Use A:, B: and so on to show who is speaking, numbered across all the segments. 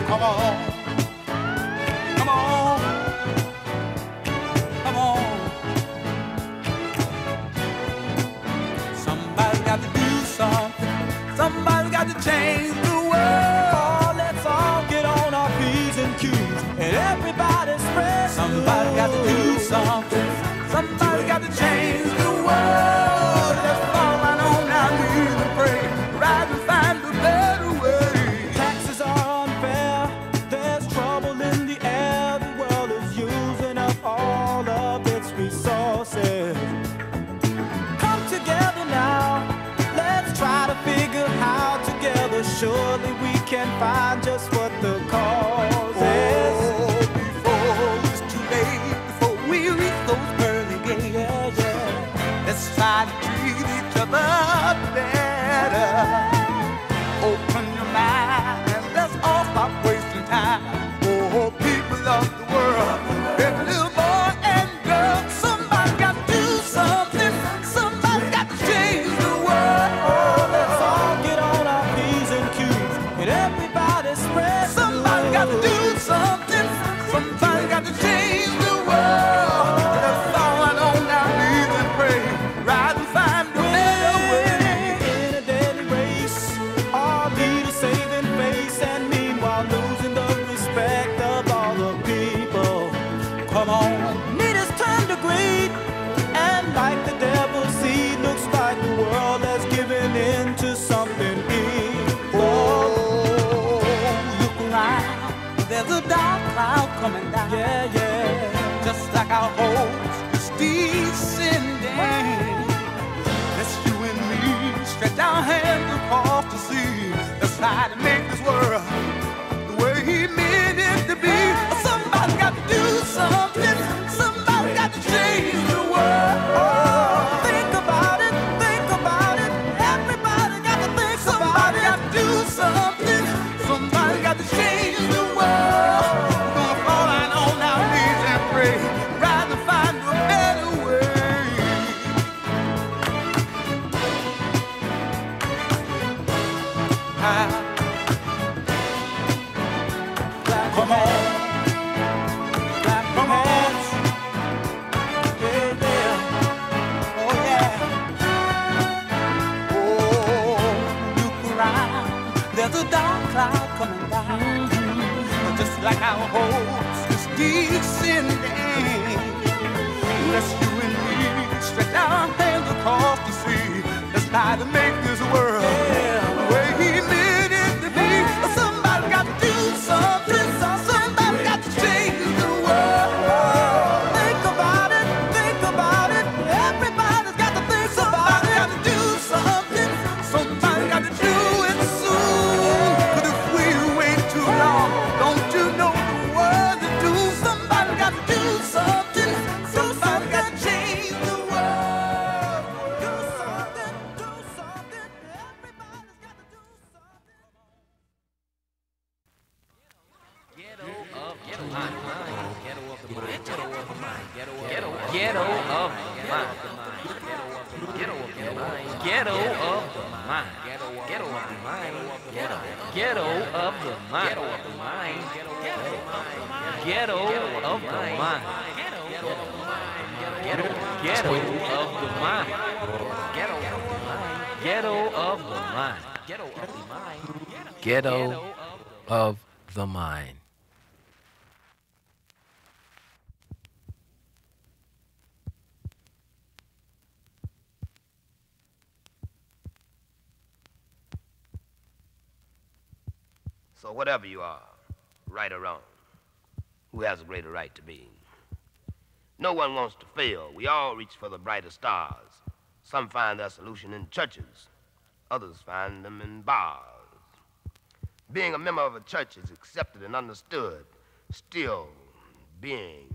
A: Come on, come on, come on. Somebody got to do something. Somebody got to change the world. Let's all get on our P's and Q's and everybody spread. Somebody got to do something. Somebody got to change the world. Let's fall right on our knees and pray. Rise and find a better way. Taxes are unfair. There's trouble in the air. The world is using up all of its resources. Come together now. Let's try to figure how together surely we can find just what the cause is. Oh, before it's too late, before we reach those pearly gates, yeah, yeah. Let's try to treat each other better. Open your mind and let's all stop wasting time. Oh, people of the world, every little boy and girl, somebody got to do something. Somebody got to change the world. Oh, let's all get on our P's and Q's and everybody spread. Somebody got to do something. Somebody got to change the world. Let's all right on our knees and pray. Rise and find a better way. In a deadly race, our leaders saving face and meanwhile losing the respect of all the people. Come on, need is turned to greed, and like the devil's seed, looks like the world has given in to something evil. Oh, look around, there's a dark cloud coming down. Yeah, yeah, just like our hopes is descending. Let's you and me stretch our hands across the sea. Let's try to make this world the way He meant it to be. Somebody got to do something. Somebody got to change the world. Oh, think about it, think about it. Everybody got to think. Somebody got to do something. Somebody got to change the world. We're gonna fall out on our knees and pray. Rise to find a better way. Come on. Clap your hands. Yeah, yeah. Oh, yeah. Oh, look around. There's a dark cloud coming down. Just like our hopes is descending. Let's you and me stretch our hands across the sea. Let's try to make this world the way He meant it to be. Somebody got to do something. Somebody got to change the world. Think about it, think about it. Everybody's got to think. Somebody got to do something. Somebody got to do it soon. But if we wait too long, don't you know the world to do? Somebody got to do something. Somebody got to change the world. Do something, do something. Everybody's got to do something.
B: Ghetto of the mind. Ghetto of the mind. Ghetto of the mind. Ghetto of the mind. Ghetto of the mind. Ghetto of the mind. Ghetto of the mind. Ghetto of the mind. Ghetto of the mind. Ghetto of the mind. Ghetto of the mind. Ghetto of the mind.
C: So whatever you are, right or wrong, who has a greater right to be? No one wants to fail. We all reach for the brighter stars. Some find their solution in churches. Others find them in bars. Being a member of a church is accepted and understood. Still, being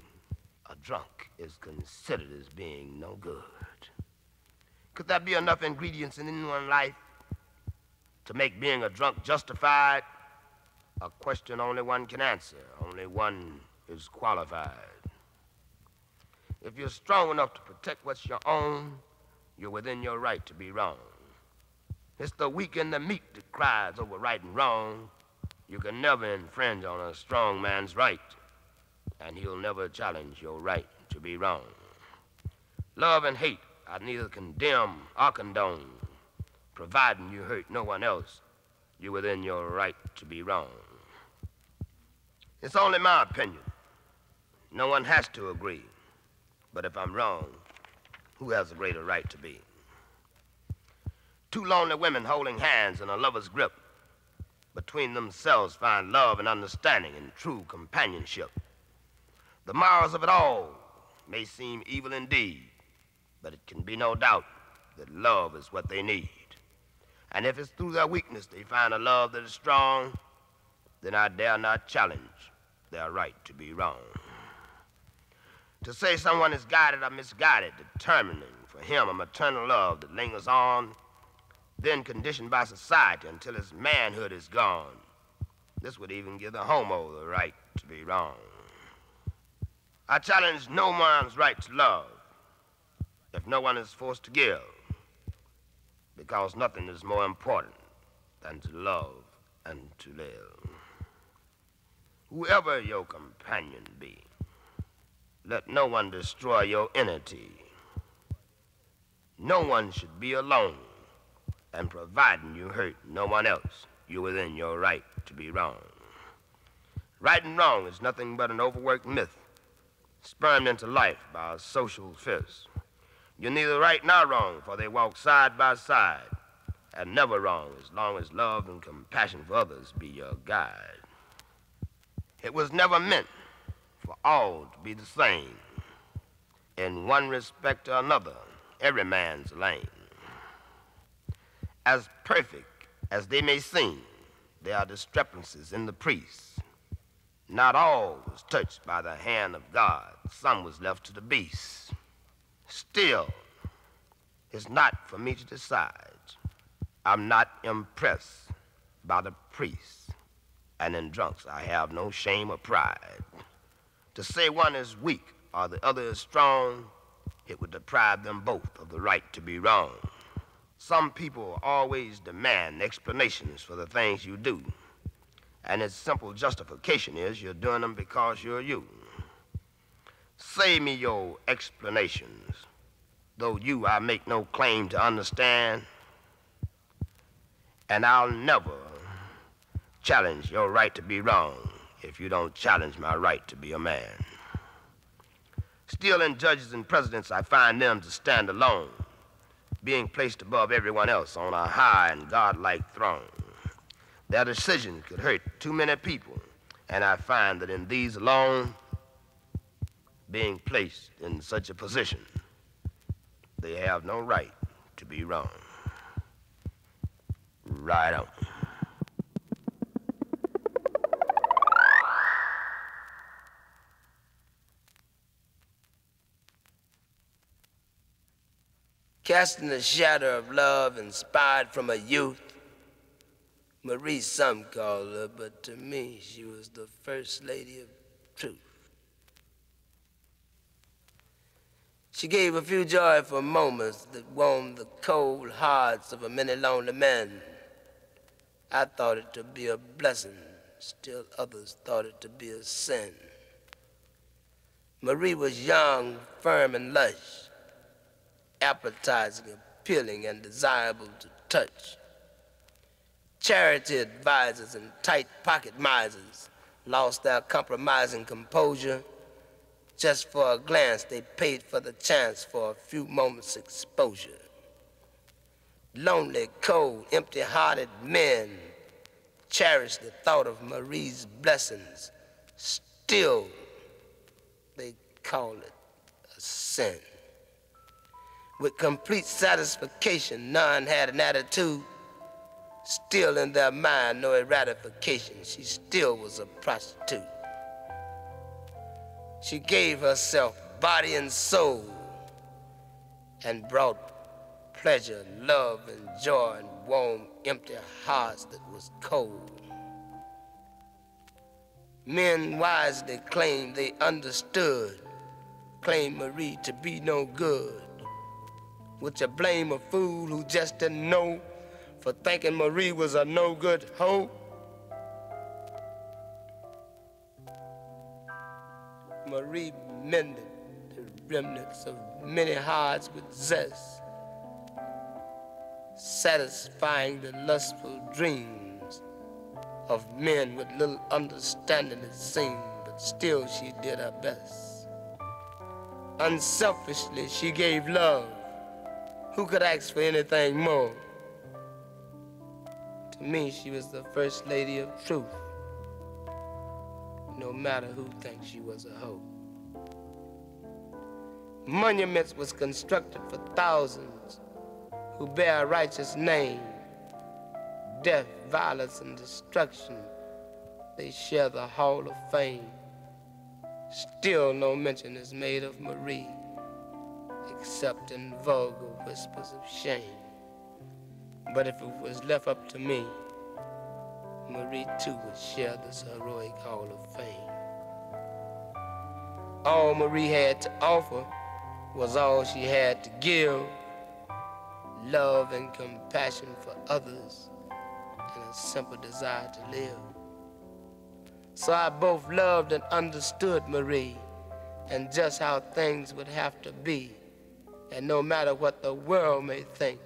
C: a drunk is considered as being no good. Could there be enough ingredients in anyone's life to make being a drunk justified? A question only one can answer. Only one is qualified. If you're strong enough to protect what's your own, you're within your right to be wrong. It's the weak and the meek that cries over right and wrong. You can never infringe on a strong man's right, and he'll never challenge your right to be wrong. Love and hate I neither condemn or condone. Providing you hurt no one else, you're within your right to be wrong. It's only my opinion. No one has to agree. But if I'm wrong, who has a greater right to be? Two lonely women holding hands in a lover's grip, between themselves find love and understanding and true companionship. The morals of it all may seem evil indeed, but it can be no doubt that love is what they need. And if it's through their weakness they find a love that is strong, then I dare not challenge their right to be wrong. To say someone is guided or misguided, determining for him a maternal love that lingers on, then conditioned by society until his manhood is gone, this would even give the homo the right to be wrong. I challenge no man's right to love if no one is forced to give, because nothing is more important than to love and to live. Whoever your companion be, let no one destroy your entity. No one should be alone, and providing you hurt no one else, you're within your right to be wrong. Right and wrong is nothing but an overworked myth, spermed into life by a social fist. You're neither right nor wrong, for they walk side by side, and never wrong as long as love and compassion for others be your guide. It was never meant for all to be the same. In one respect or another, every man's lane. As perfect as they may seem, there are discrepancies in the priests. Not all was touched by the hand of God. Some was left to the beast. Still, it's not for me to decide. I'm not impressed by the priests, and in drunks I have no shame or pride. To say one is weak or the other is strong, it would deprive them both of the right to be wrong. Some people always demand explanations for the things you do, and its simple justification is you're doing them because you're you. Say me your explanations, though you I make no claim to understand, and I'll never challenge your right to be wrong if you don't challenge my right to be a man. Still, in judges and presidents, I find them to stand alone, being placed above everyone else on a high and godlike throne. Their decision could hurt too many people, and I find that in these alone, being placed in such a position, they have no right to be wrong. Right on. Casting a shadow of love inspired from a youth, Marie some call her, but to me she was the first lady of truth. She gave a few joyful moments that warmed the cold hearts of a many lonely men. I thought it to be a blessing, still others thought it to be a sin. Marie was young, firm, and lush, appetizing, appealing, and desirable to touch. Charity advisors and tight pocket misers lost their compromising composure. Just for a glance, they paid for the chance for a few moments' exposure. Lonely, cold, empty-hearted men cherished the thought of Marie's blessings. Still, they call it a sin. With complete satisfaction, none had an attitude. Still in their mind, no eradication. She still was a prostitute. She gave herself body and soul and brought pleasure, love, and joy and warm, empty hearts that was cold. Men wisely claimed they understood, claimed Marie to be no good. Would you blame a fool who just didn't know for thinking Marie was a no-good hoe?
D: Marie mended the remnants of many hearts with zest, satisfying the lustful dreams of men with little understanding, it seemed, but still she did her best. Unselfishly, she gave love. Who could ask for anything more? To me, she was the first lady of truth, no matter who thinks she was a hoe. Monuments was constructed for thousands who bear a righteous name. Death, violence, and destruction, they share the Hall of Fame. Still no mention is made of Marie, except in vulgar whispers of shame. But if it was left up to me, Marie too would share this heroic Hall of Fame. All Marie had to offer was all she had to give, love and compassion for others, and a simple desire to live. So I both loved and understood Marie and just how things would have to be. And no matter what the world may think,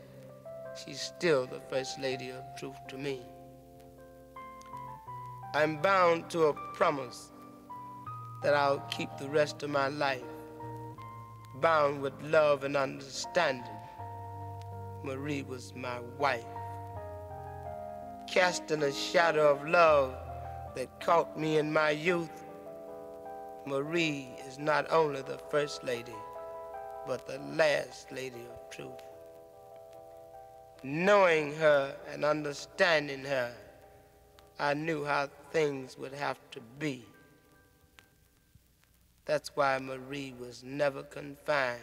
D: she's still the first lady of truth to me. I'm bound to a promise that I'll keep the rest of my life, bound with love and understanding. Marie was my wife, casting a shadow of love that caught me in my youth. Marie is not only the first lady, but the last lady of truth. Knowing her and understanding her, I knew how things would have to be. That's why Marie was never confined.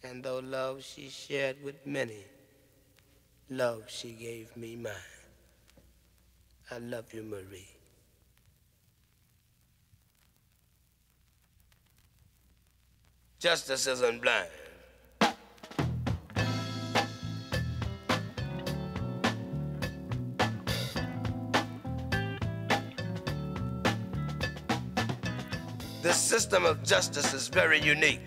D: And though love she shared with many, love she gave me mine. I love you, Marie. Justice isn't blind. This system of justice is very unique.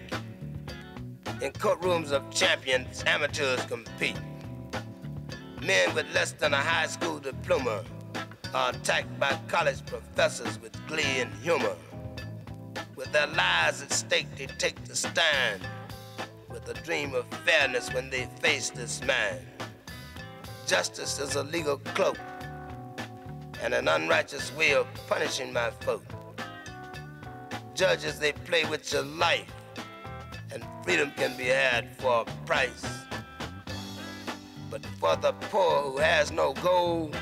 D: In courtrooms of champions, amateurs compete. Men with less than a high school diploma are attacked by college professors with glee and humor. With their lives at stake, they take the stand with a dream of fairness when they face this man. Justice is a legal cloak and an unrighteous way of punishing my folk. Judges, they play with your life, and freedom can be had for a price. But for the poor who has no gold,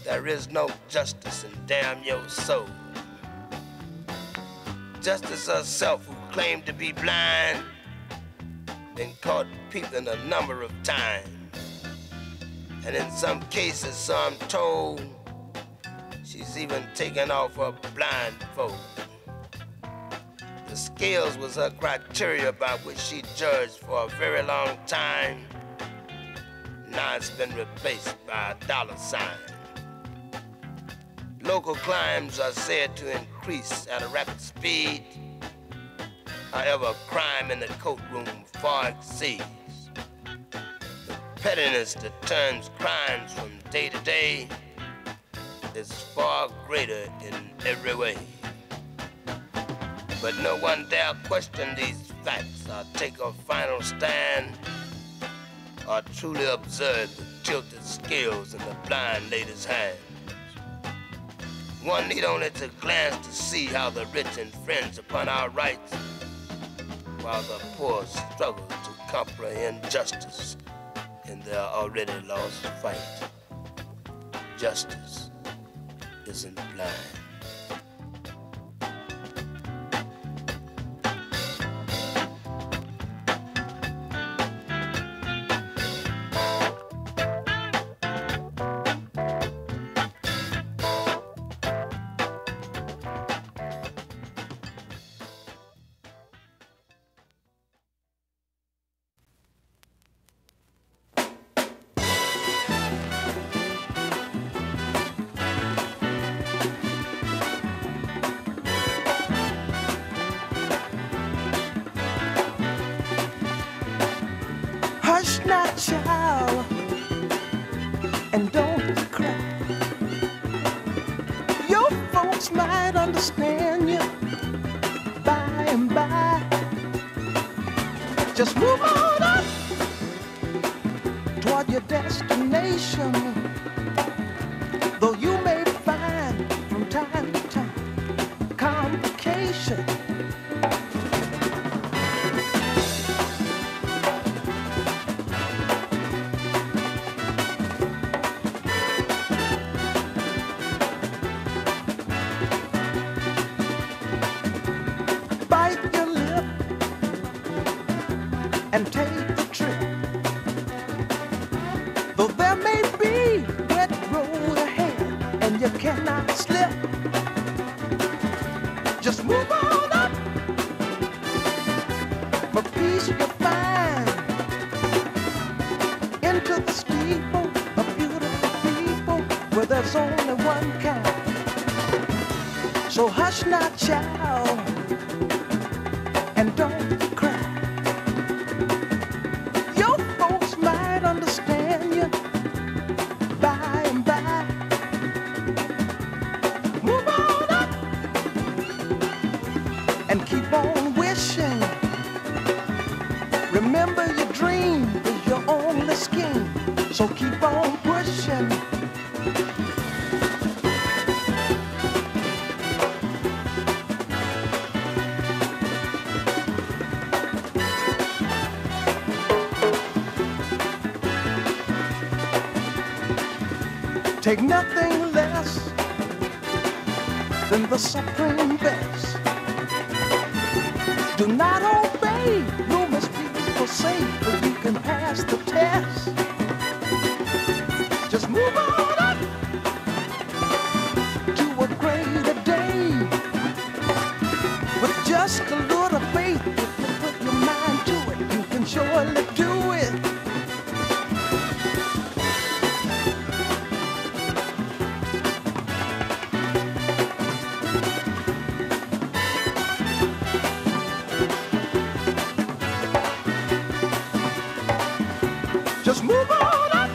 D: there is no justice, and damn your soul. Justice herself, who claimed to be blind, been caught peeping a number of times. And in some cases, so I'm told, she's even taken off her blindfold. The scales was her criteria by which she judged for a very long time. Now it's been replaced by a dollar sign. Local crimes are said to increase at a rapid speed. However, crime in the courtroom far exceeds. The pettiness that turns crimes from day to day is far greater in every way. But no one dare question these facts or take a final stand or truly observe the tilted scales in the blind lady's hands. One need only to glance to see how the rich infringe upon our rights while the poor struggle to comprehend justice in their already lost fight. Justice isn't blind.
A: folks might understand you by and by. Just move on up toward your destination, though you may find from time to time complication. And take the trip, though there may be wet road ahead and you cannot slip. Just move on up for peace you'll find into the steeple of beautiful people where there's only one kind. So hush not, child, and don't cry. Understand you by and by. Move on up and keep on wishing. Remember your dream is your only scheme, so keep on pushing. Take nothing less than the supreme best. Do not obey rumors people say, but you can pass the test. Just move on up to a greater day. With just a little faith, if you put your mind to it, you can surely do it. Just move on up,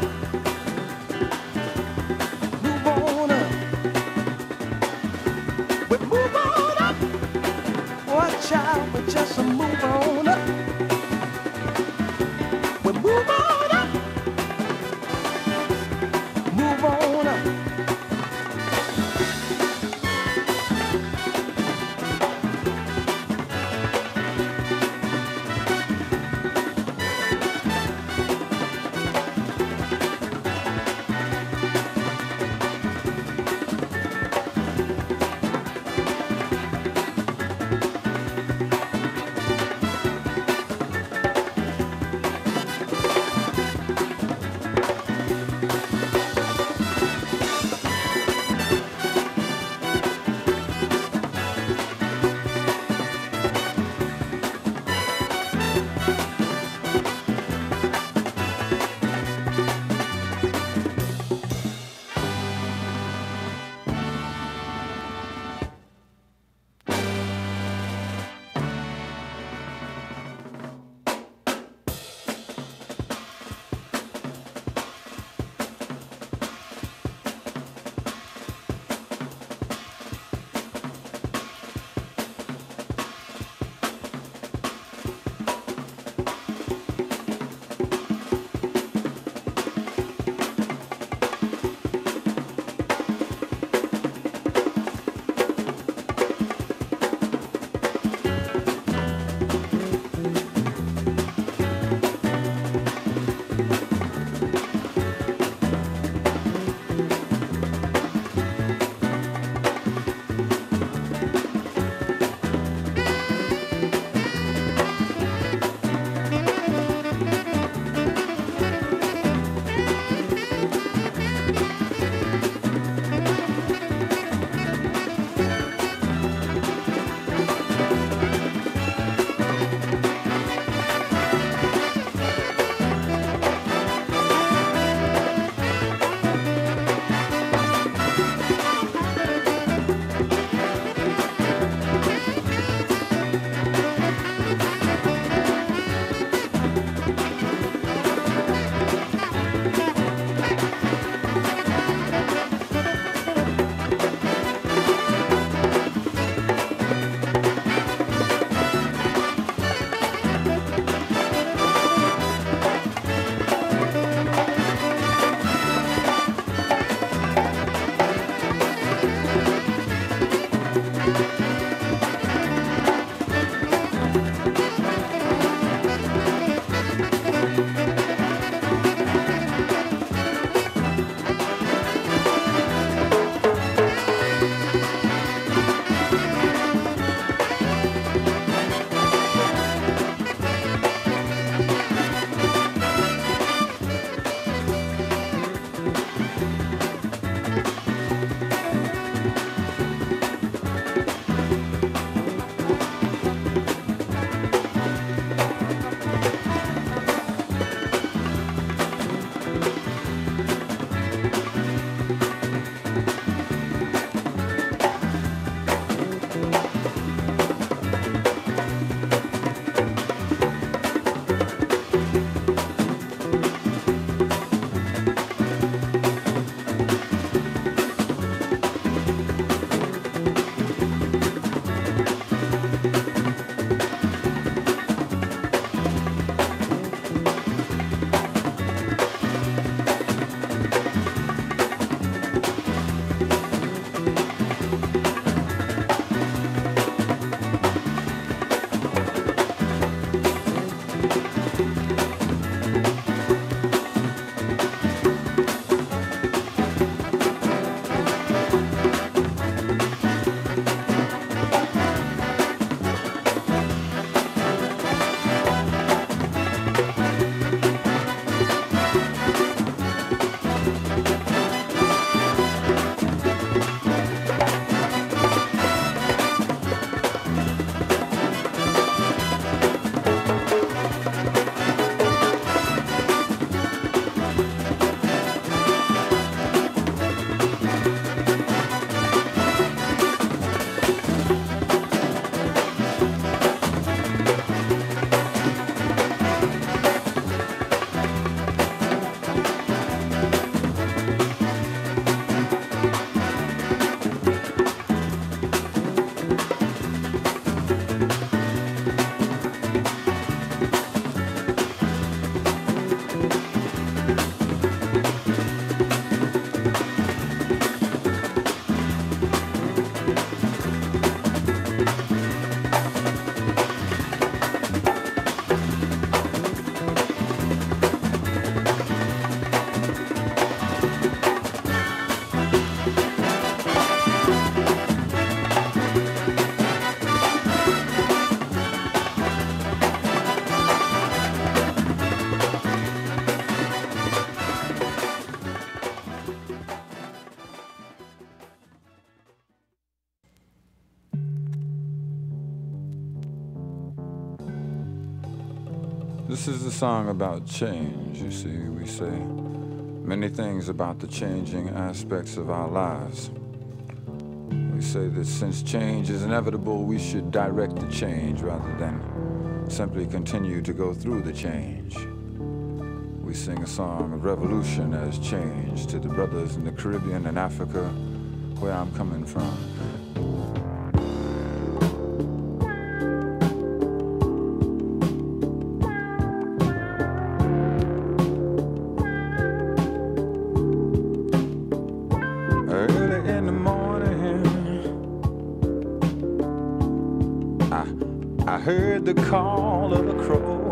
A: move on up, we move on up, watch out, we just move on up, we move on up, move on up.
E: This is a song about change, you see. We say many things about the changing aspects of our lives. We say that since change is inevitable, we should direct the change rather than simply continue to go through the change. We sing a song of revolution as change to the brothers in the Caribbean and Africa, where I'm coming from. Early in the morning, I heard the call of a crow.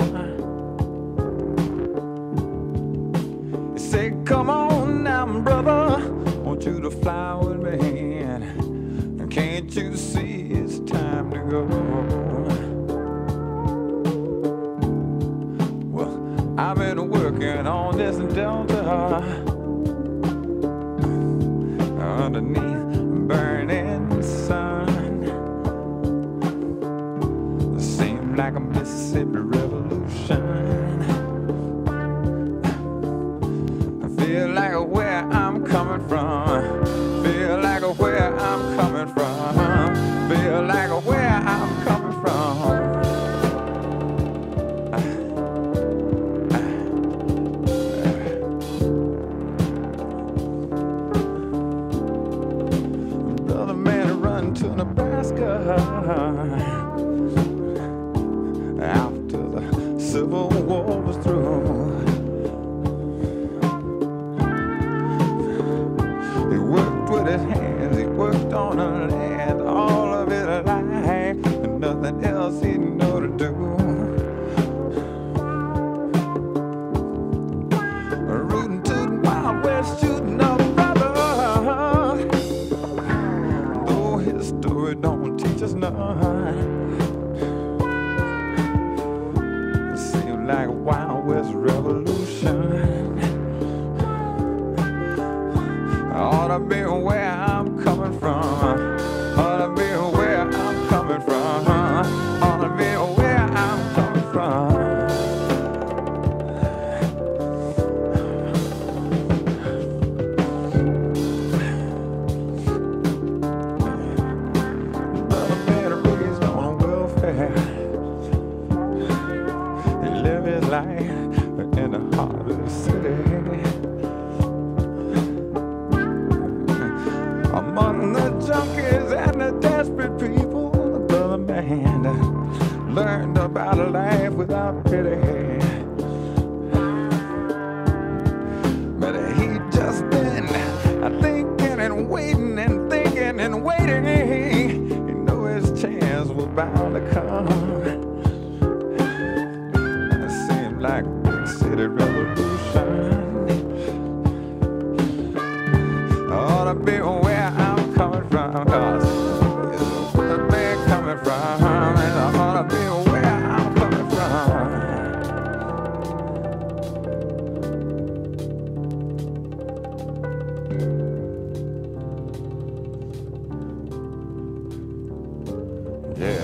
E: It said, come on now, brother, want you to fly with me, and can't you see it's time to go? Well, I've been working on this Delta underneath burning sun. It seemed like a Mississippi revolution. I feel like where I'm coming from. Feel like where I'm coming from. Feel like where I'm coming from. To Nebraska after the Civil War was through. He worked with his hands, he worked on the land, all of story don't teach us none. It seems like a Wild West revolution. I ought to be where I'm coming from. Ought to be where I'm coming from. Ought to be where I'm coming from. In the heart of the city, among the junkies and the desperate people, the brother man learned about a life without pity. But he just been thinking and waiting and thinking and waiting. He knew his chance was bound to come. Like big city revolution. I ought to be where I'm coming from, 'cause it's where I'm coming from, and I ought to be where I'm coming from. Yeah.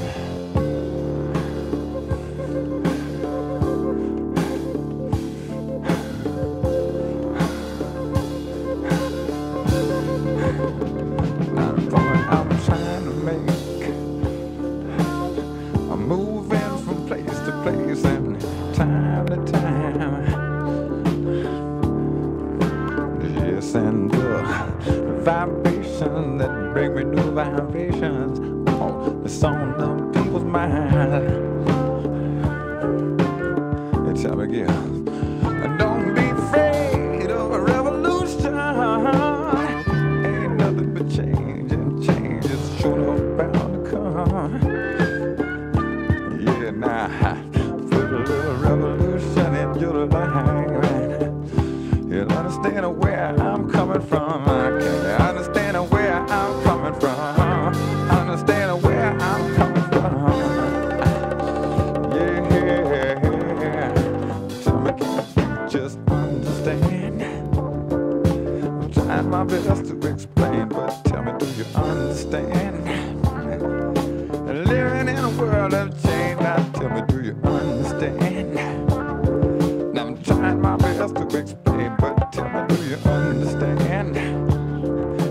E: Place and time to time. Yes, and the vibrations that bring me new vibrations. Oh, it's on the people's mind. They tell me again, don't be afraid of a revolution. Ain't nothing but change, and change is sure bound to come. Yeah, now. Revolution in your life. You'll understand where I'm coming from. I can't understand where I'm coming from. Understand where I'm coming from. Yeah. Tell me, can you just understand? I'm trying my best to explain, but tell me, do you understand? Living in a world of change, now tell me, do you understand? Now I'm trying my best to explain, but tell me, do you understand?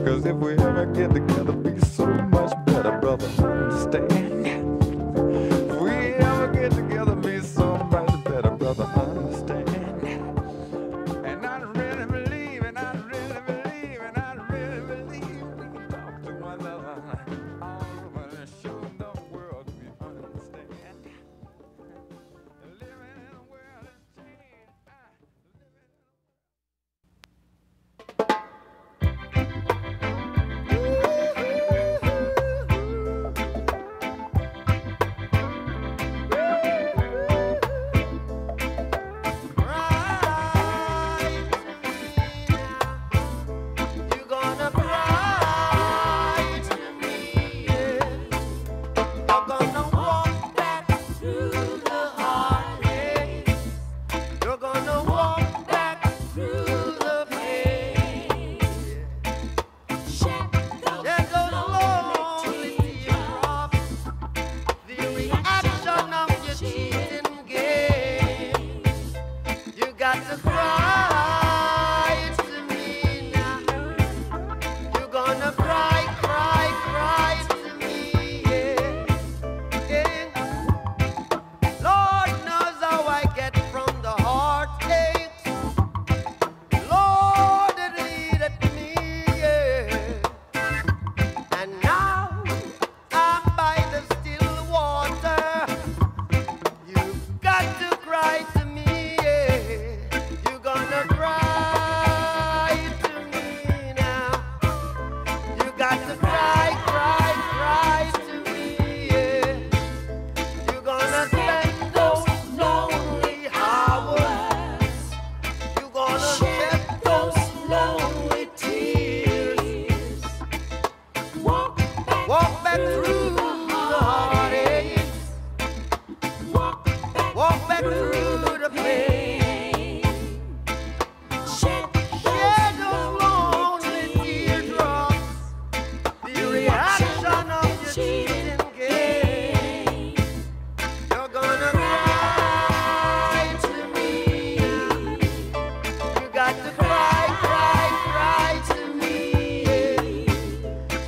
E: 'Cause if we ever get together, be so much better, brother, understand? If we ever get together, be so much better, brother, understand? And I really believe, and I really believe, and I really believe we can talk to one another all over and show the world we understand. Living in a world of change.
A: back through the heartaches, walk back through the pain, shed those lonely teardrops, the reaction of your cheating game. You're gonna cry to me. You got to cry, cry, cry to me.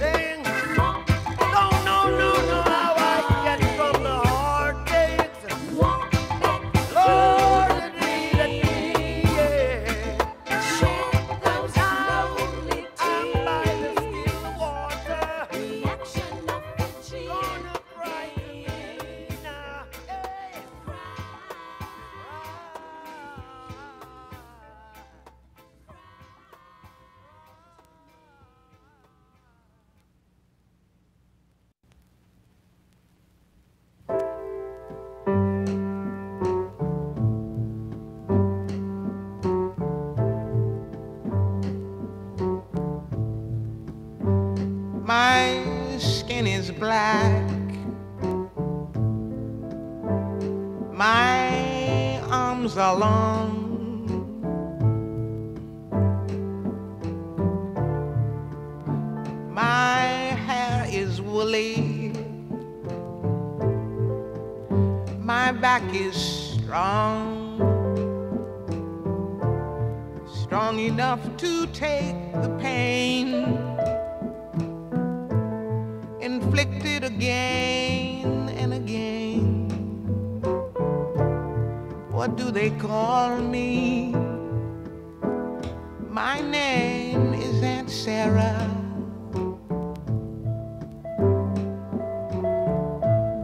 A: Saying, no, no, no, no, how I get from the heartaches. Lord, lead me, yeah. I'm by the still water. Gonna cry to me now, hey. My skin is black. My arms are long. My hair is woolly. My back is strong. Strong enough to take the pain inflicted again and again. What do they call me? My name is Aunt Sarah.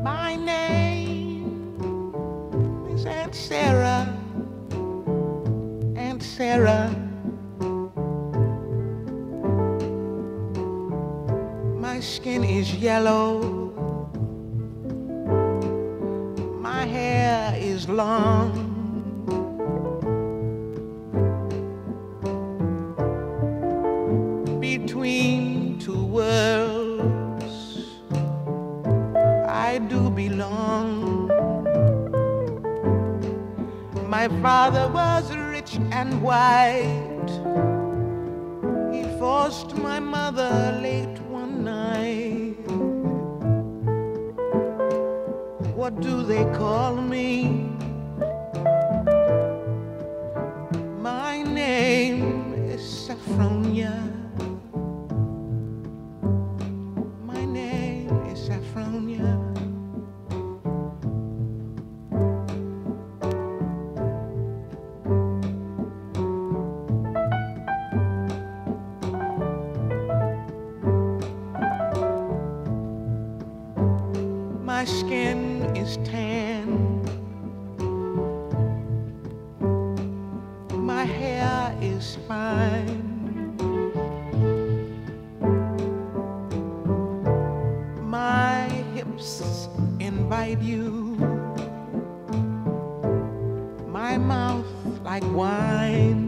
A: My name is Aunt Sarah. Aunt Sarah. My skin is yellow. My hair is long. Between two worlds, I do belong. My father was rich and white. He forced my mother late one night. What do they call me? My name is Saffronia. My name is Saffronia. My skin is tan. My hair is fine. My hips invite you. My mouth like wine.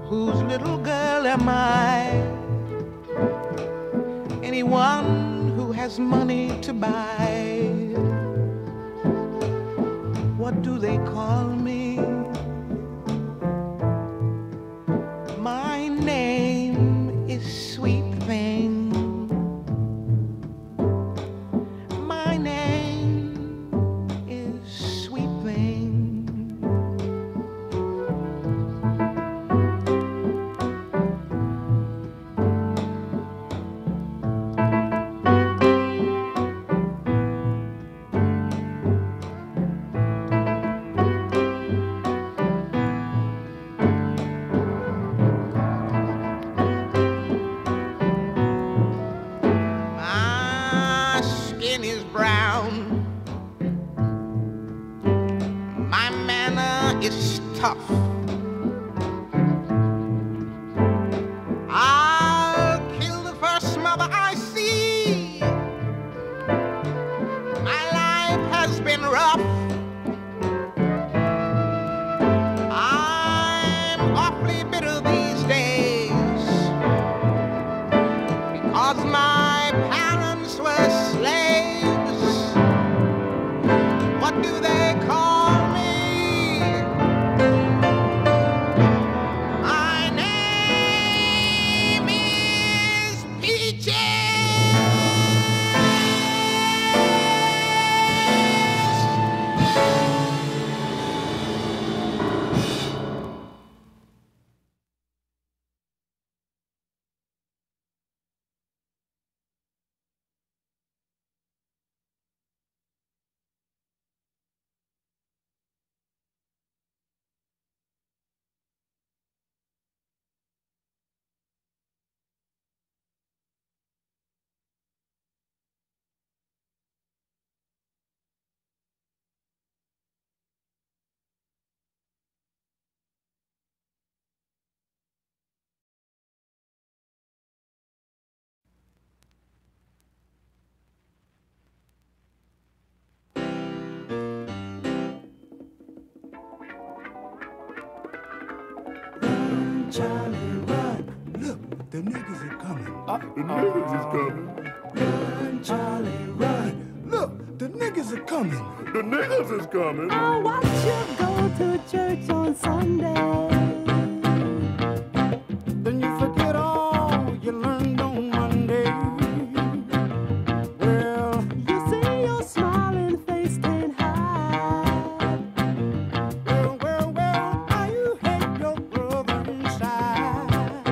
A: Whose little girl am I? Anyone who has money to buy. What do they call me? My name is Sweet Thing. My name is Sweet Thing. It's tough. I'll kill the first mother I see. My life has been rough. I'm awfully bitter these days.
F: 'cause my parents were slaves. What do they call me? My name is Peaches.
A: Charlie, run. Look, the niggas are coming. The niggas is coming. Run, Charlie, run. Look, the niggas are coming. The niggas is coming.
G: I watch you go to church on Sunday.
A: Then you forget all you learned on Monday. Well,
G: You see your smiling face can't hide.
A: well, now you hate your brother inside.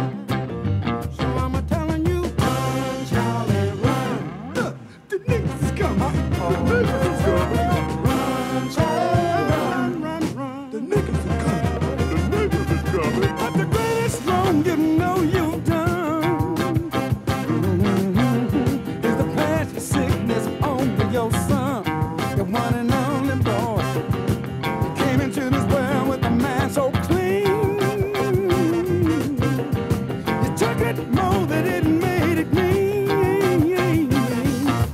A: So I'm telling you, run, Charlie, run. Look, the niggas is coming. The niggas is coming. Run, Charlie, run, run, run. The niggas is coming. The niggas is coming. But the greatest wrong you know you've done is to pass your sickness on to your son, your one and only boy. You came into this world with a man so clean. You took it more than it made it mean.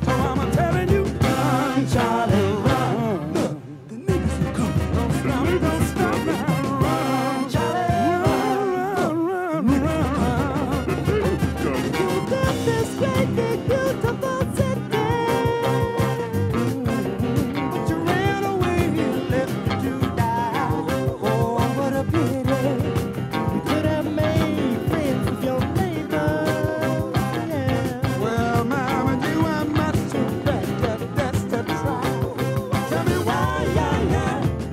A: So I'm telling you, run, Charlie, run. Look, the niggas are coming. Don't stop now. Run, Charlie, run, run, run.
G: You got this great big beautiful city.
A: But you ran away and left to die.
G: Oh, what a pity. You could have made friends with your neighbors. Yeah.
A: Well, mama, you are much too bad. That's the try. Tell me why,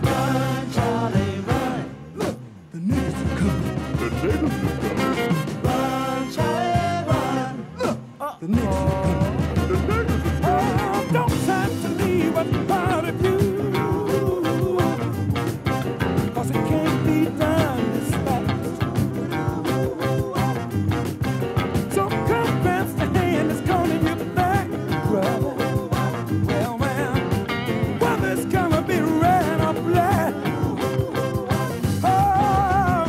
A: run, Charlie, run. Look, the niggas are coming. The niggas are coming. Run, Charlie, run. Look, the niggas are coming. The niggas are coming. Oh, don't try to leave what's part of you. 'Cause it can't be done this fast. So come grasp the hand that's calling you back, brother. Well, whether it's gonna be red or black. Oh,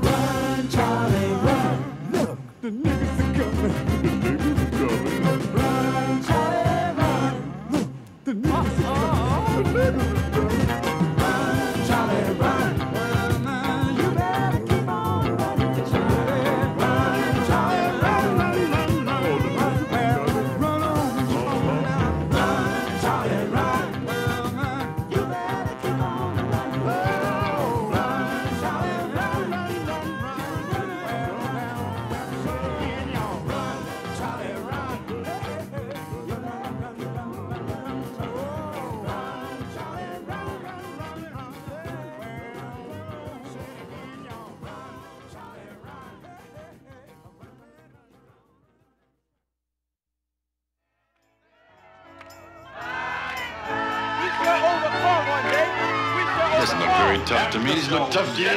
A: run, Charlie, run. Look, the niggas are coming. The niggas are coming. Run, Charlie, run. Look, the niggas are coming. The niggas are coming. Run, Charlie, run. Well, now you better keep on running, Charlie. Run, Charlie, run, run, run, run, run. Well, run on now. Run, Charlie, run. Well, now you better keep on running. Oh, run, Charlie, run, run, run, run, run. Well, now, so in your run, Charlie, run. You run, run, run, run, run. Oh, run, Charlie, run, run, run, run. Well, so in your run, Charlie, run.
H: Doesn't look very tough to me. He's looked tough to you.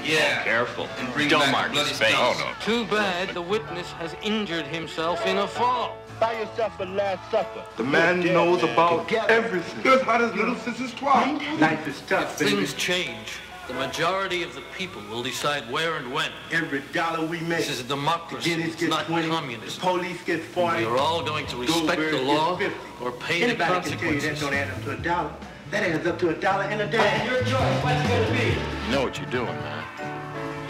I: Yeah.
H: Careful.
I: Don't mark his face.
H: Oh, no.
J: Too bad the witness has injured himself in a fall.
F: Buy yourself a Last Supper.
K: The man knows about everything. Just how his little sister's twat.
F: Life is tough, baby.
J: Things change. The majority of the people will decide where and when.
F: Every dollar we make.
J: This is a democracy.
F: Guinness
J: It's
F: gets
J: not
F: 20,
J: communism.
F: the police get 40.
J: You're all going to respect
F: Goldberg
J: the law
F: gets 50.
J: or pay the
F: Anybody can tell you that
J: consequences.
F: don't add up to a dollar. That adds up to $1 in a day.
I: Your choice. What's it gonna be?
H: You know what you're doing, man.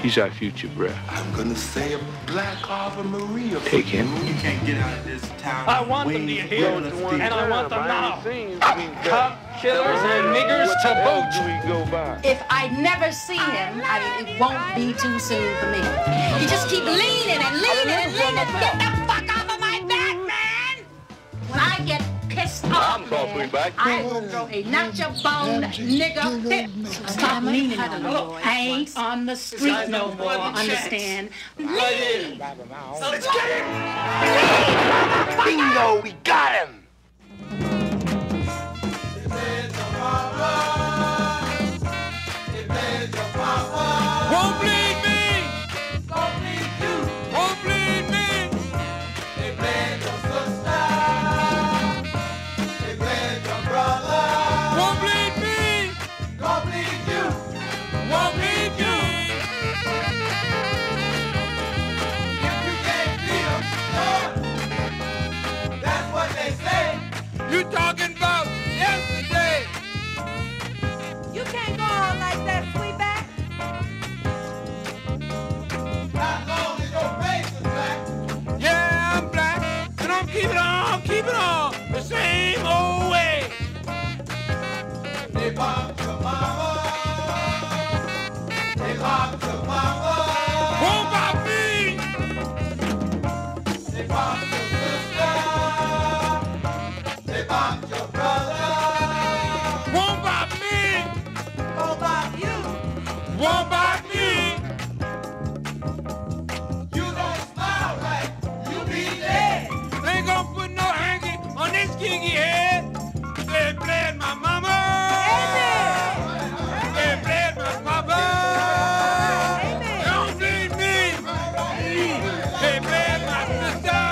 K: He's our future, bruh.
L: I'm gonna say a Black Ave Maria.
K: Take him.
F: You can't get out of this town.
M: I want them to hear, and I want them now. Cop killers and niggers to boot.
N: If I never see him, I mean, it won't be too soon for me. You just keep leaning and leaning and leaning. Get the fuck off of my back, man! When I get pissed off, man, I will throw a not-your-bone nigga fit. Stop leaning on me. I ain't on the street no more, understand? Lean!
D: So let's get him! Bingo, we got him!
A: Won't bleed me! Won't bleed you! Won't bleed me! They bled your sister! They bled your brother! Won't bleed me! Won't bleed you! Won't bleed you! If you can't beat them, Lord, that's what they say. You talking about yesterday?
N: You can't go on like that, sweetback.
A: Not long as your face is black. Yeah, I'm black, and I'm keeping on, the same old way. They bombed your mama. They bombed your mama. Won't bop me. They bombed your sister. They bombed your brother. Won't bop me. Won't bop you. Won't bop me. You don't smile right. You be dead. They ain't gonna put no hanky on this kinky head. They bled my mama. They bled my papa. They don't bleed me. They bled my sister.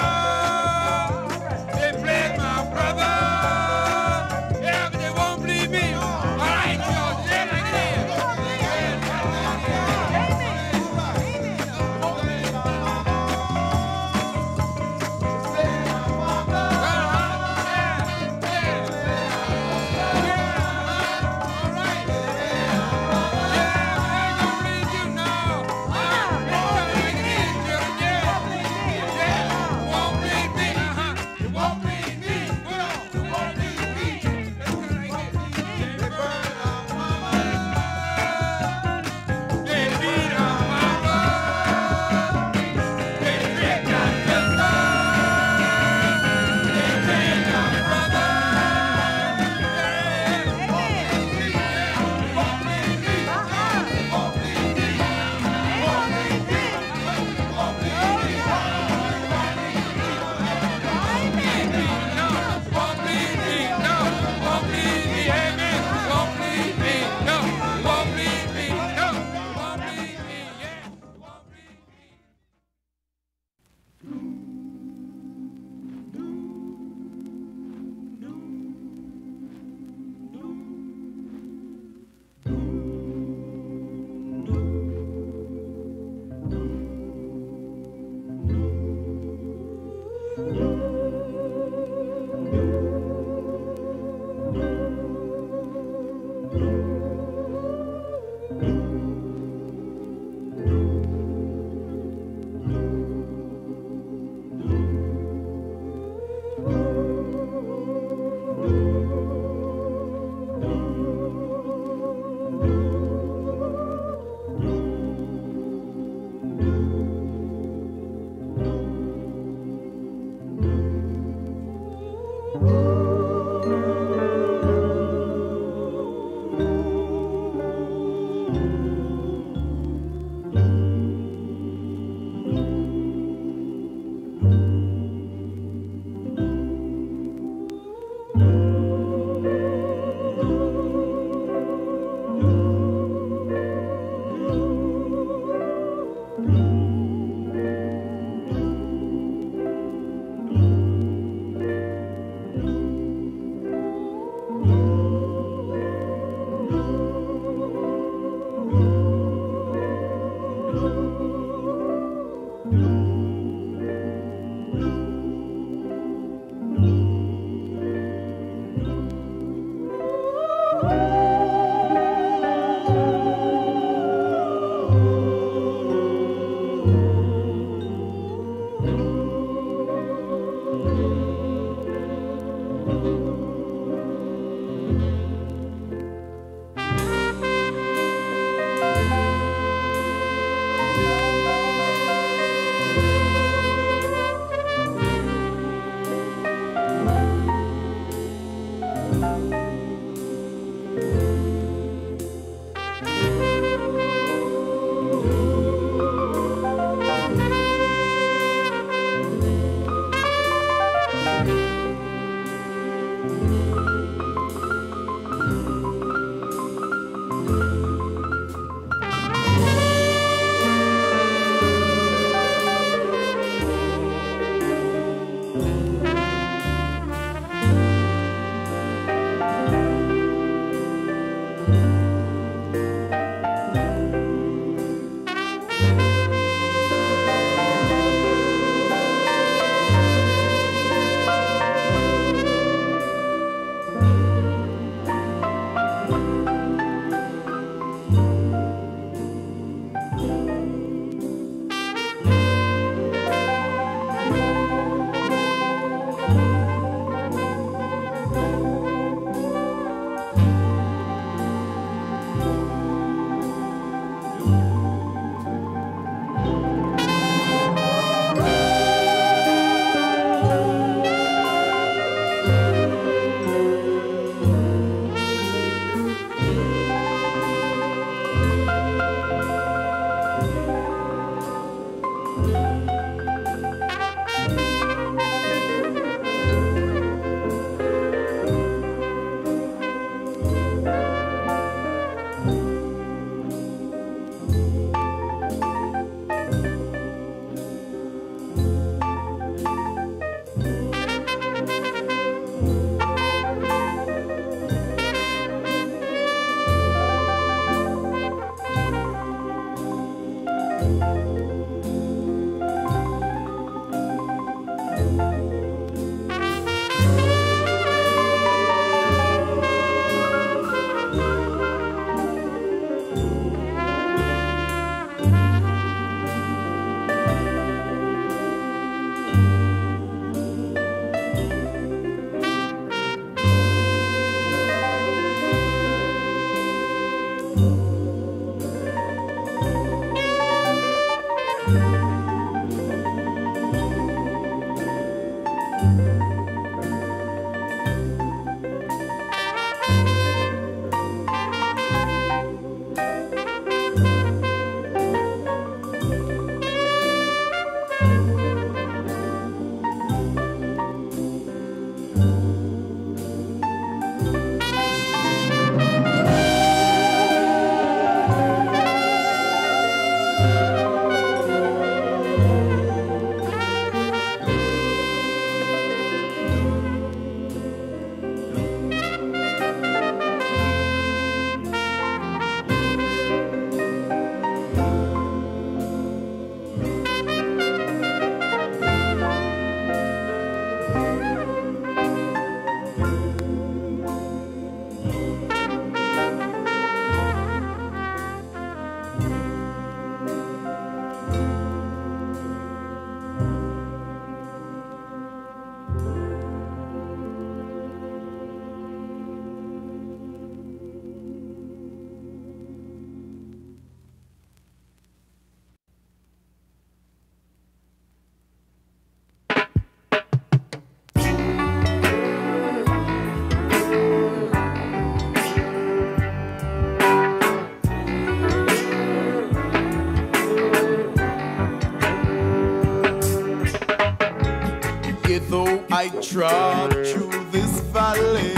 A: I trod through this valley,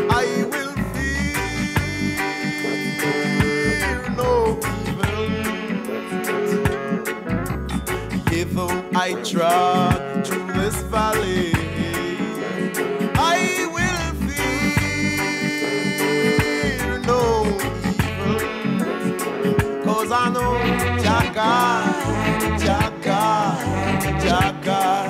A: I will fear no evil. Yea, though I trod through this valley, I will fear no evil. 'Cause I know Jah God, Jah God, Jah God,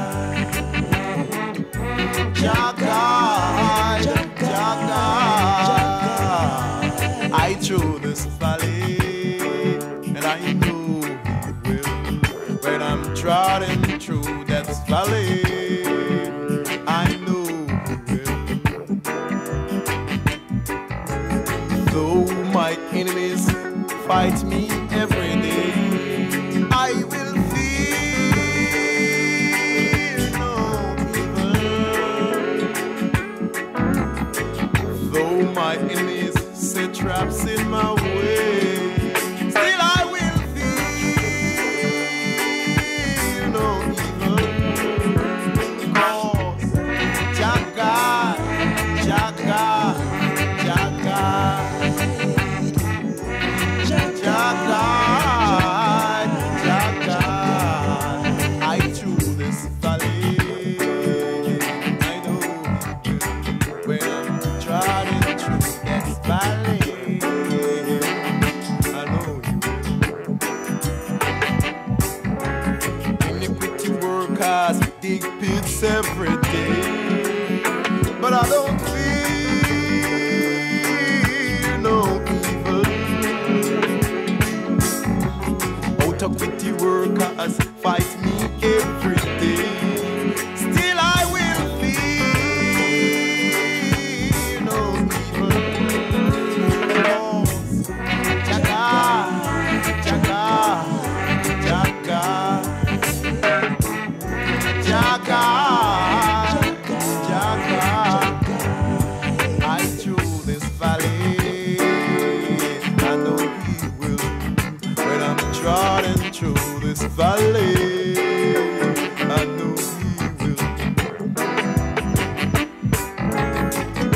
A: Jah God, Jah God. I through this valley, and I know He will. When I'm trotting through that valley, I know He will. Though my enemies fight me every day, I will fear no evil. Though my enemies set traps in my way, still I will fear no evil. 'Cause Jah God, Jah God, Jah God, Jah God, Jah God, I through this valley, I know when I'm trotting through this valley, I know you will. Iniquity workers dig pits every day, but I don't fear no evil. Witty workers fight me every day, still I will fear no evil. 'Cause Jah God, Jah God, Jah God, Jah God, Jah God, I through this valley, I know He will. When I'm trotting through this valley, I know He will.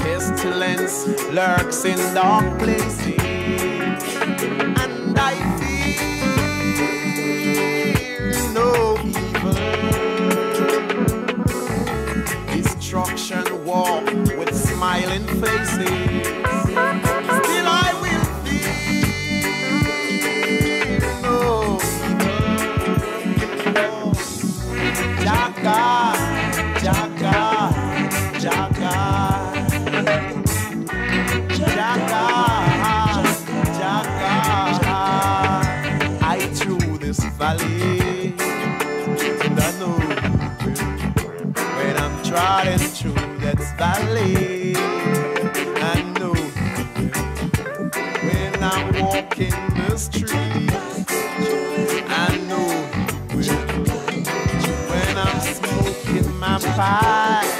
A: Pestilence lurks in dark places, and I fear no evil. Destruction walk with smiling faces, still I will fear no evil. Jah God, Jah God, Jah God, Jah God, Jah God. I through this valley, and I know when I'm trotting through that valley, I know when I'm walking the street, I know when I'm smoking my pipe,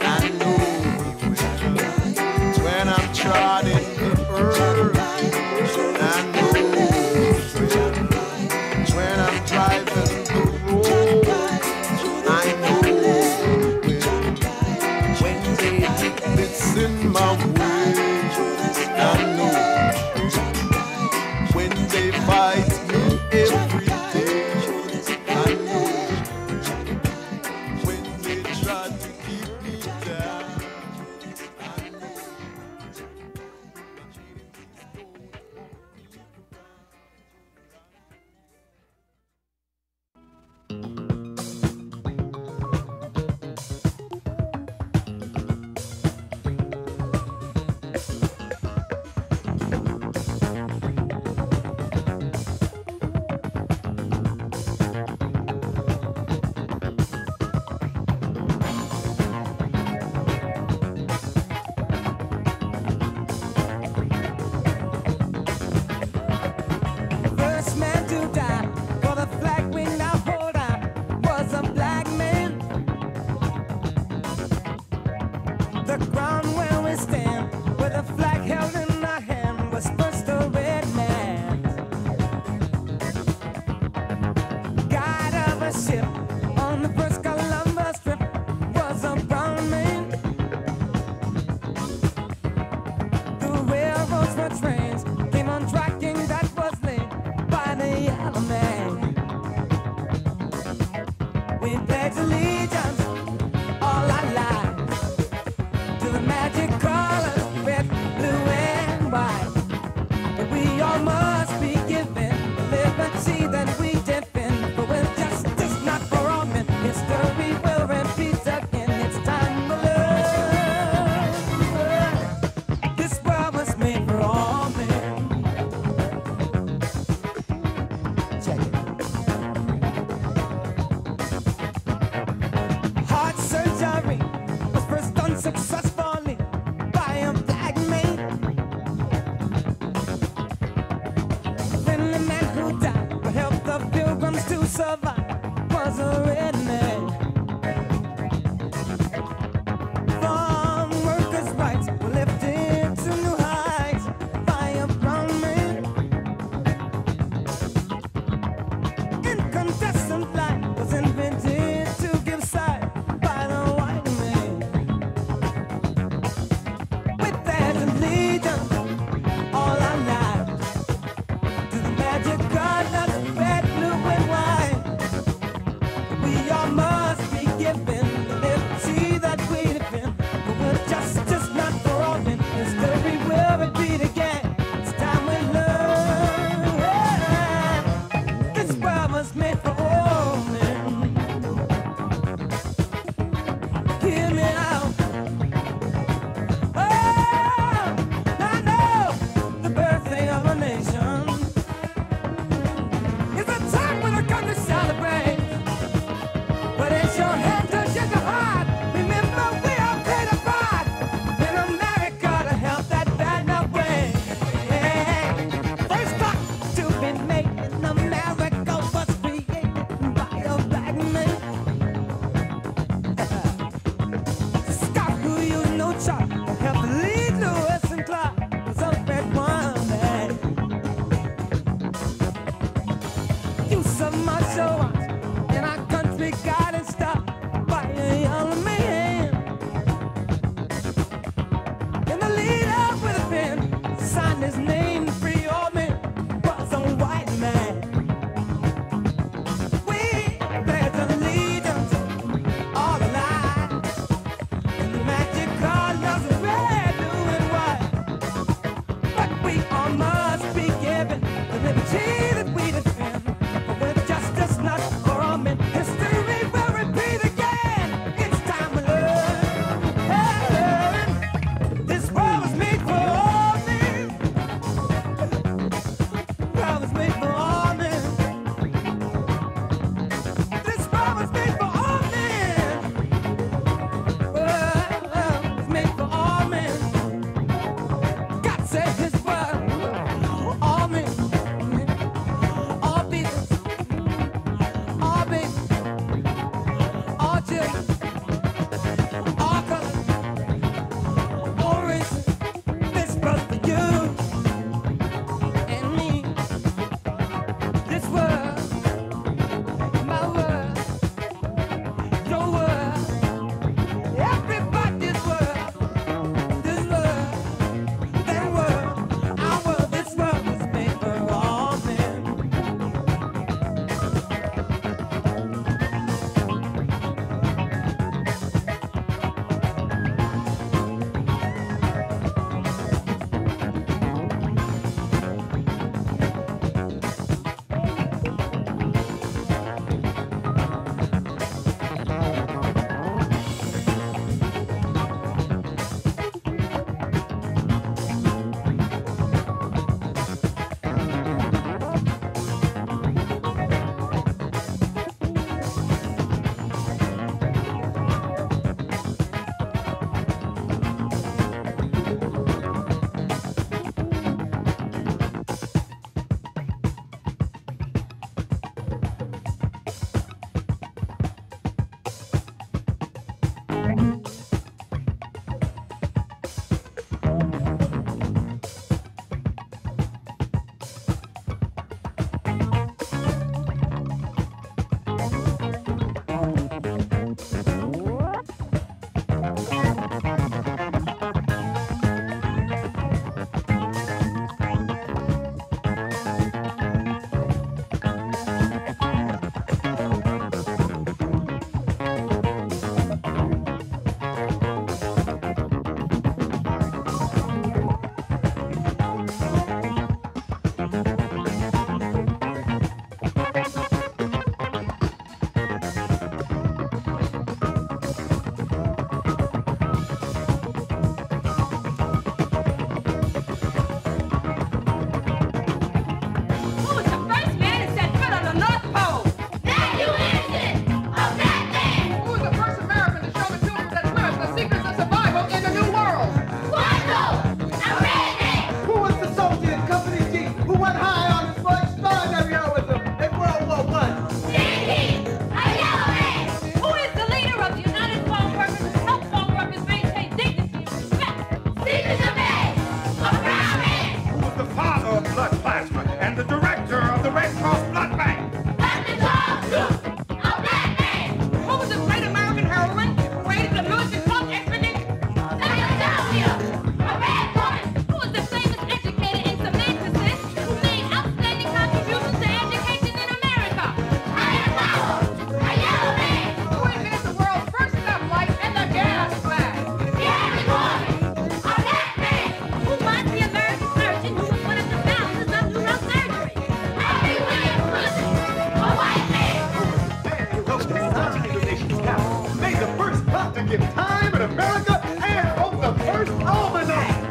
A: I know when I'm trotting the earth, I know when I'm driving the road, I know when they dig bits in my way, I know when they fight me every day, I know when they try We pledge allegiance all our lives to the magic colors, red, blue, and white. And we all must be given the liberty that we defend. But with justice not for all men, history will repeat again. It's time to love. This world was made for all men. Check it.
O: give time in America and open the first almanac.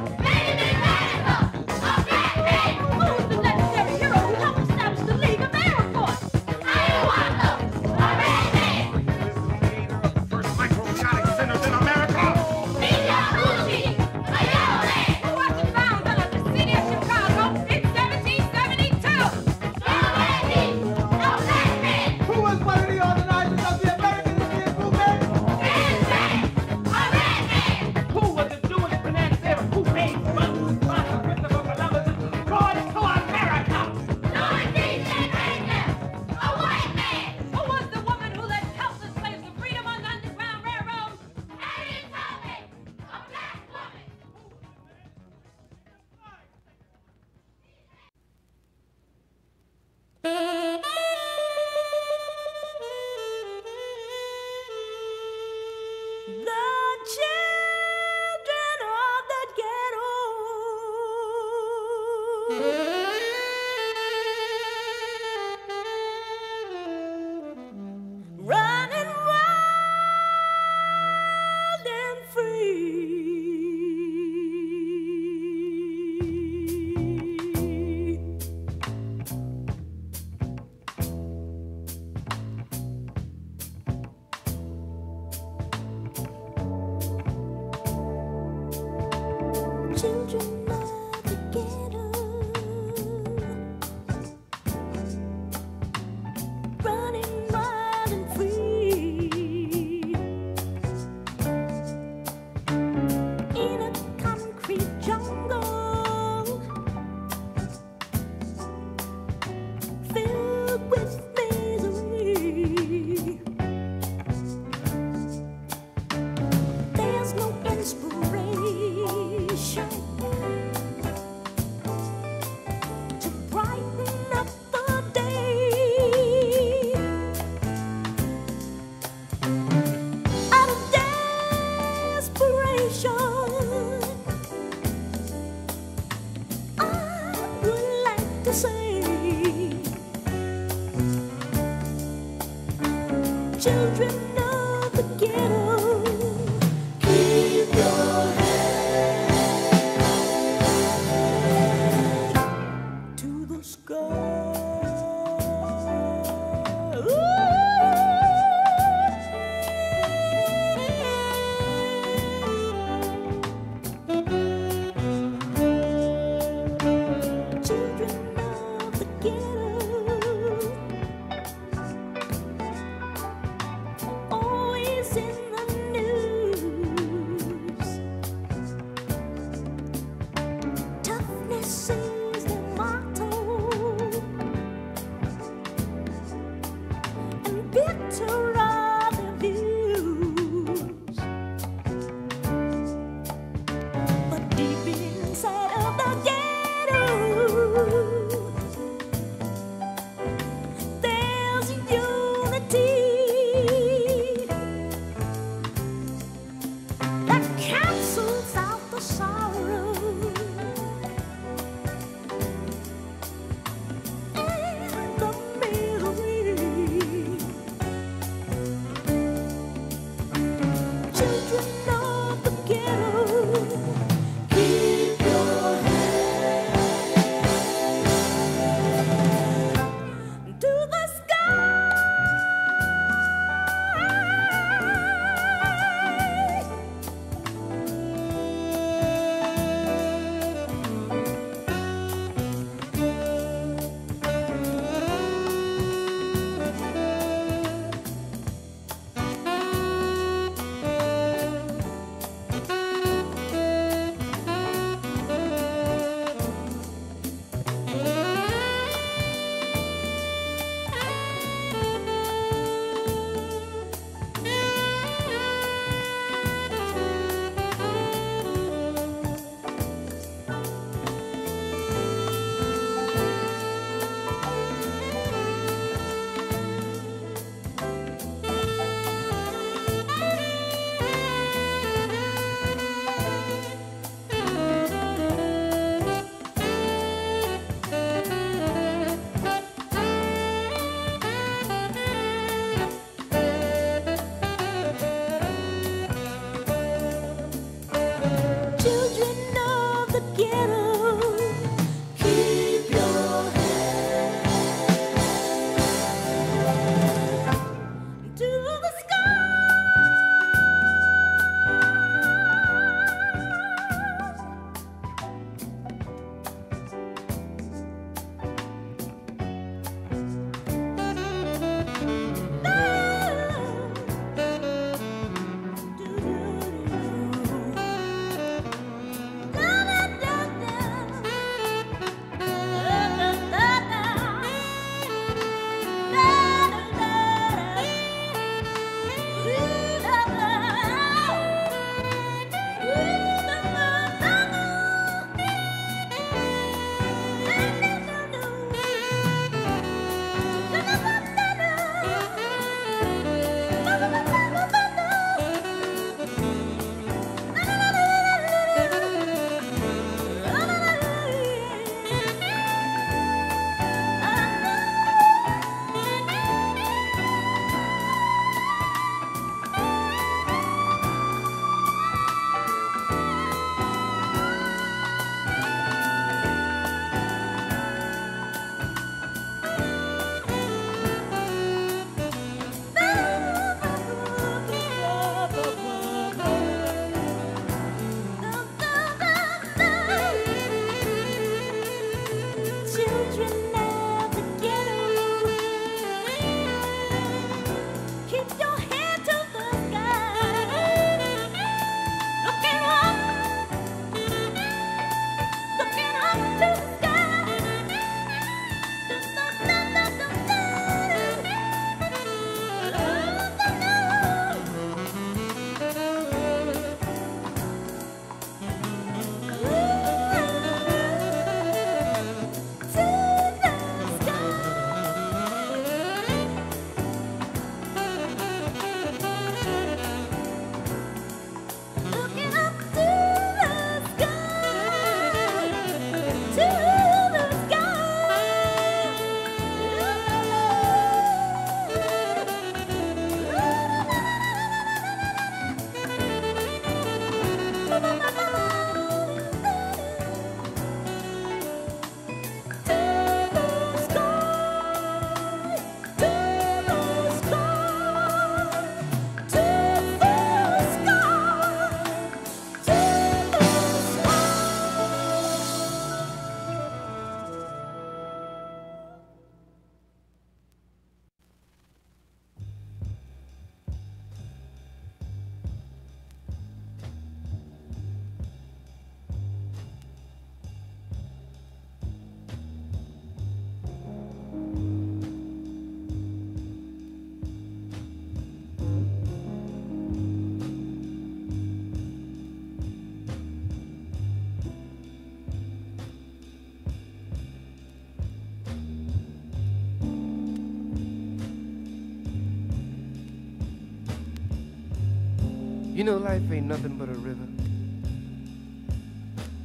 P: You know life ain't nothing but a river,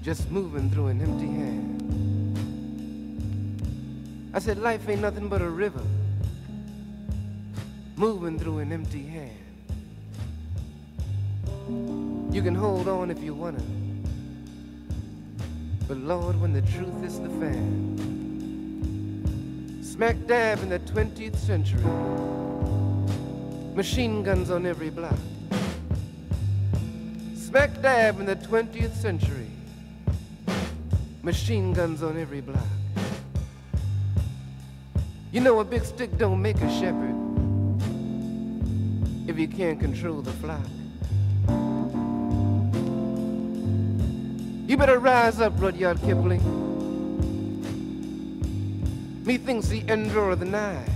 P: just moving through an empty hand. I said life ain't nothing but a river, moving through an empty hand. You can hold on if you wanna, but Lord, when the truth is the fan, smack dab in the 20th century, machine guns on every block. Smack dab in the 20th century, machine guns on every block. You know a big stick don't make a shepherd if you can't control the flock. You better rise up, Rudyard Kipling. Methinks the end drawer of the night.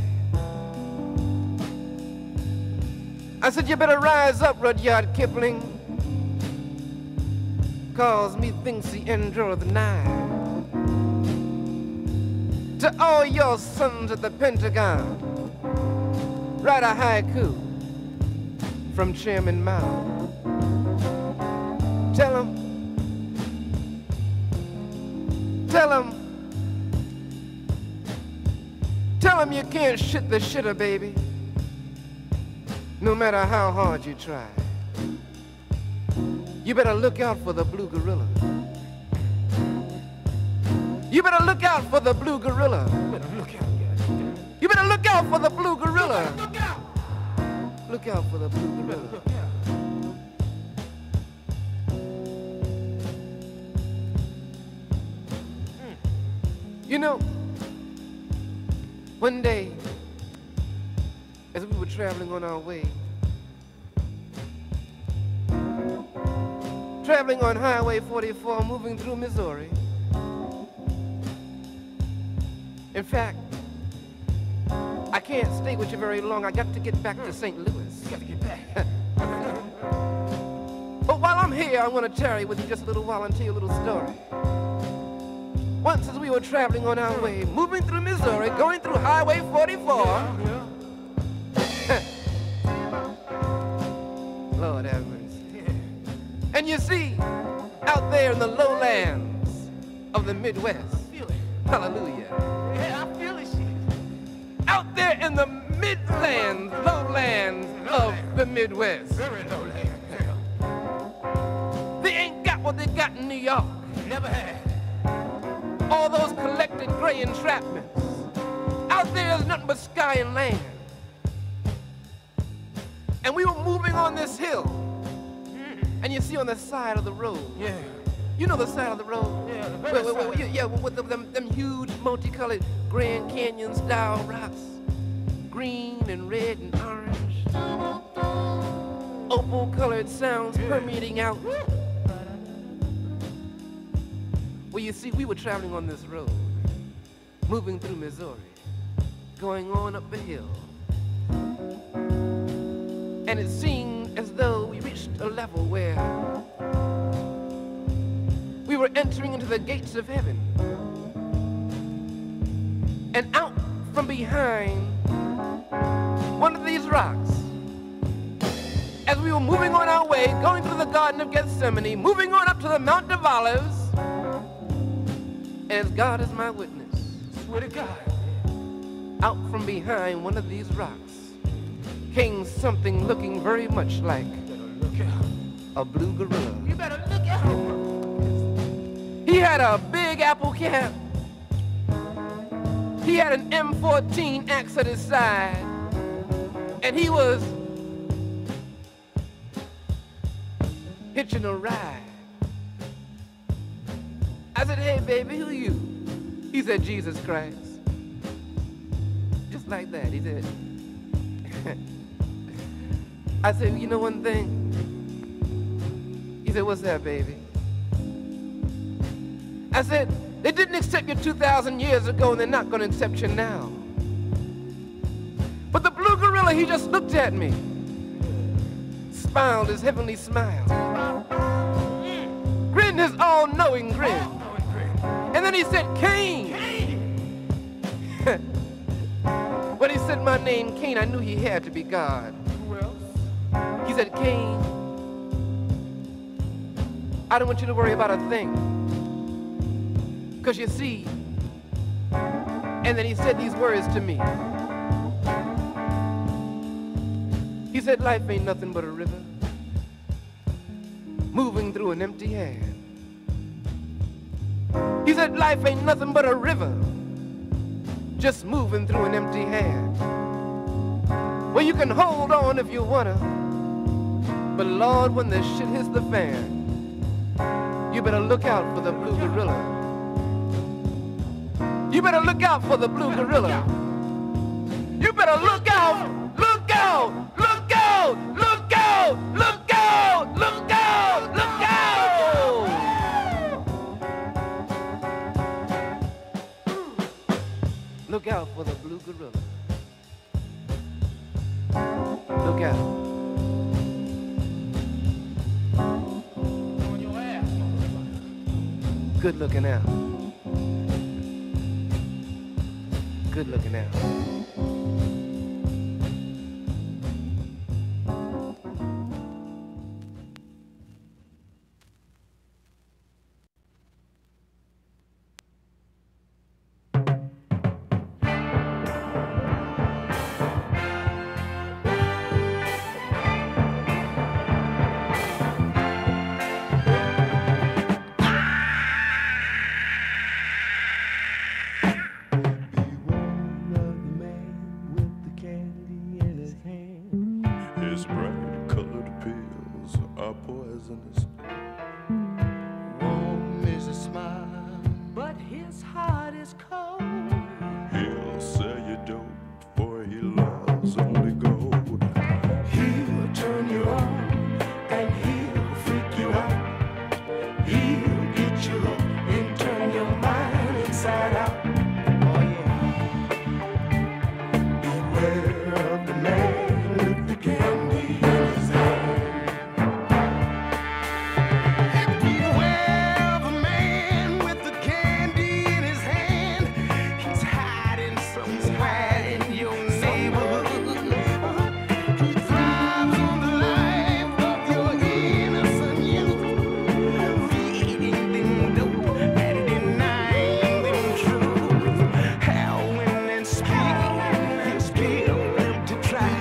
P: I said you better rise up, Rudyard Kipling, 'cause methinks the end drawer of the night. To all your sons at the Pentagon, write a haiku from Chairman Mao. Tell him you can't shit the shitter, baby, no matter how hard you try. You better look out for the blue gorilla. You better look out for the blue gorilla. You better look out for the blue gorilla. Look out for the blue gorilla. You know, one day, as we were traveling on our way, traveling on Highway 44, moving through Missouri. In fact, I can't stay with you very long. I got to get back to St. Louis. Got to get back. But while I'm here, I'm going to tarry with you just a little while and tell you a little story. Once as we were traveling on our way, moving through Missouri, going through Highway 44. Lord have mercy. And you see, out there in the lowlands of the Midwest, hallelujah.
O: Yeah, I feel it, shit.
P: Out there in the midlands, lowlands of the Midwest.
O: Very lowland.
P: They ain't got what they got in New York.
O: Never had.
P: All those collected gray entrapments. Out there is nothing but sky and land. And we were moving on this hill. And you see on the side of the road.
O: Yeah.
P: You know the side of the road?
O: Yeah,
P: with them huge multicolored Grand Canyon style rocks. Green and red and orange. Opal colored sounds permeating out. Well, you see, we were traveling on this road, moving through Missouri, going on up a hill. And it seemed as though we reached a level where we were entering into the gates of heaven. And out from behind one of these rocks, as we were moving on our way, going through the Garden of Gethsemane, moving on up to the Mount of Olives, as God is my witness,
O: Swear to God.
P: out from behind one of these rocks came something looking very much like a blue gorilla.
O: You better look out.
P: He had a big apple cap. He had an M14 axe at his side. And he was hitching a ride. I said, hey, baby, who you? He said, Jesus Christ. Just like that, he said. I said, you know one thing? He said, what's that, baby? I said, they didn't accept you 2,000 years ago, and they're not going to accept you now. But the blue gorilla, he just looked at me, smiled his heavenly smile, grinned his all-knowing grin. And then he said, Cain. When he said my name, Cain, I knew he had to be God.
O: Who else?
P: He said, Cain, I don't want you to worry about a thing. Because you see, and then he said these words to me. He said, life ain't nothing but a river moving through an empty hand. He said, life ain't nothing but a river just moving through an empty hand. Well, you can hold on if you wanna, but Lord, when the shit hits the fan, you better look out for the blue gorilla. You better look out for the blue gorilla. You better look out, look out, look out, look out, look out, look out, look out. Look out for the blue gorilla. Look out.
O: On your ass.
P: Good looking out. Good looking out.
G: Be one of the man.
Q: colored pills are poisonous.
R: Warm is a smile, but his heart is cold.
Q: He'll sell you dope, for he loves only gold.
R: He'll turn you on and he'll freak you out. He'll get you hooked and turn your mind inside out. Oh yeah. Beware of the man with the candy in his hand. Beware of the man with the candy in his hand. He's hiding somewhere in your neighborhood. He thrives on the life of your innocent youth, feeding them dope and denying them truth. Howling and speaking, he'll spill them to try.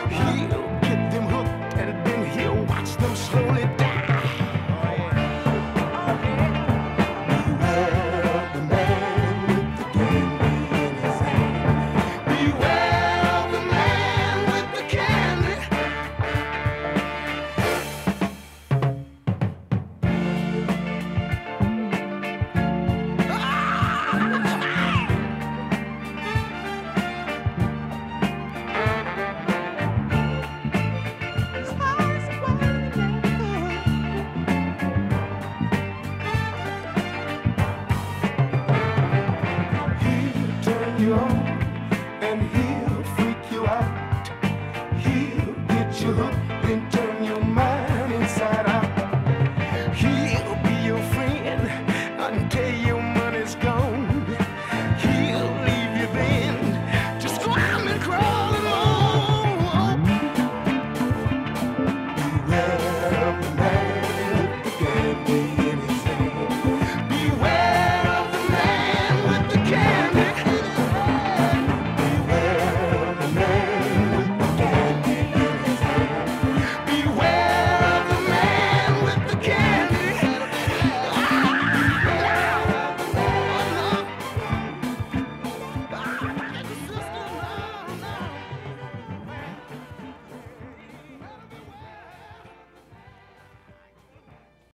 R: He'll get them hooked and then he'll watch them slowly die. Beware of the man with the candy in his hand. Beware of the man with the candy. He'll turn you on and he'll freak you out. He'll get you hooked and turn